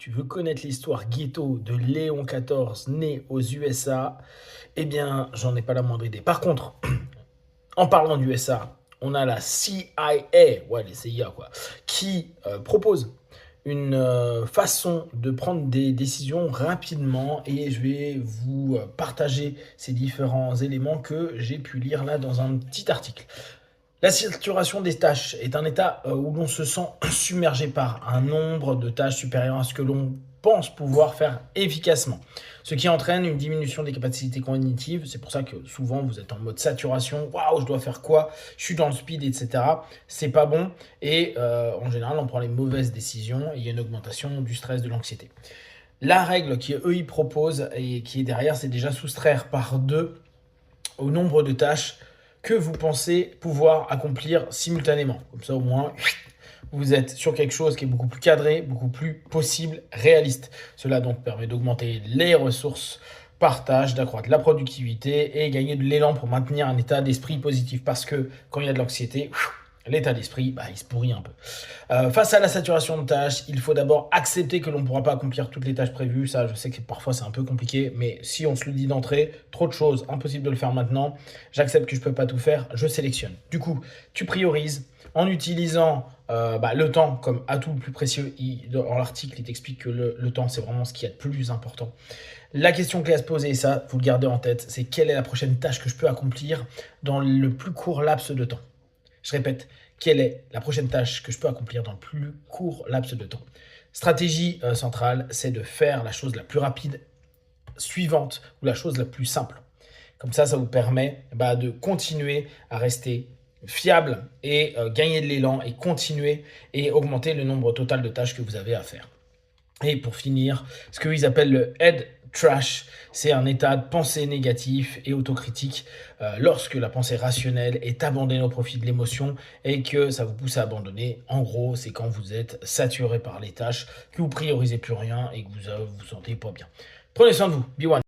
Tu veux connaître l'histoire ghetto de Léon XIV né aux USA? Eh bien, j'en ai pas la moindre idée. Par contre, en parlant d'USA, on a la CIA, ouais, les CIA quoi, qui propose une façon de prendre des décisions rapidement et je vais vous partager ces différents éléments que j'ai pu lire là dans un petit article. La saturation des tâches est un état où l'on se sent submergé par un nombre de tâches supérieur à ce que l'on pense pouvoir faire efficacement, ce qui entraîne une diminution des capacités cognitives. C'est pour ça que souvent vous êtes en mode saturation. Waouh, je dois faire quoi? Je suis dans le speed, etc. C'est pas bon et en général on prend les mauvaises décisions et il y a une augmentation du stress, de l'anxiété. La règle qu'eux ils proposent et qui est derrière, c'est déjà soustraire par deux au nombre de tâches que vous pensez pouvoir accomplir simultanément. Comme ça, au moins, vous êtes sur quelque chose qui est beaucoup plus cadré, beaucoup plus possible, réaliste. Cela donc permet d'augmenter les ressources par tâche, d'accroître la productivité et gagner de l'élan pour maintenir un état d'esprit positif. Parce que quand il y a de l'anxiété, l'état d'esprit, il se pourrit un peu. Face à la saturation de tâches, il faut d'abord accepter que l'on ne pourra pas accomplir toutes les tâches prévues. Ça, je sais que parfois c'est un peu compliqué, mais si on se le dit d'entrée, trop de choses, impossible de le faire maintenant. J'accepte que je ne peux pas tout faire, je sélectionne. Du coup, tu priorises en utilisant le temps comme atout le plus précieux. Dans l'article, il t'explique que le temps, c'est vraiment ce qui est le plus important. La question clé à se poser, et ça, vous le gardez en tête, c'est quelle est la prochaine tâche que je peux accomplir dans le plus court laps de temps. Je répète, quelle est la prochaine tâche que je peux accomplir dans le plus court laps de temps? Stratégie centrale, c'est de faire la chose la plus rapide suivante ou la chose la plus simple. Comme ça vous permet de continuer à rester fiable et gagner de l'élan et continuer et augmenter le nombre total de tâches que vous avez à faire. Et pour finir, ce qu'ils appellent le head trash, c'est un état de pensée négatif et autocritique lorsque la pensée rationnelle est abandonnée au profit de l'émotion et que ça vous pousse à abandonner. En gros, c'est quand vous êtes saturé par les tâches, que vous priorisez plus rien et que vous vous sentez pas bien. Prenez soin de vous. Be one.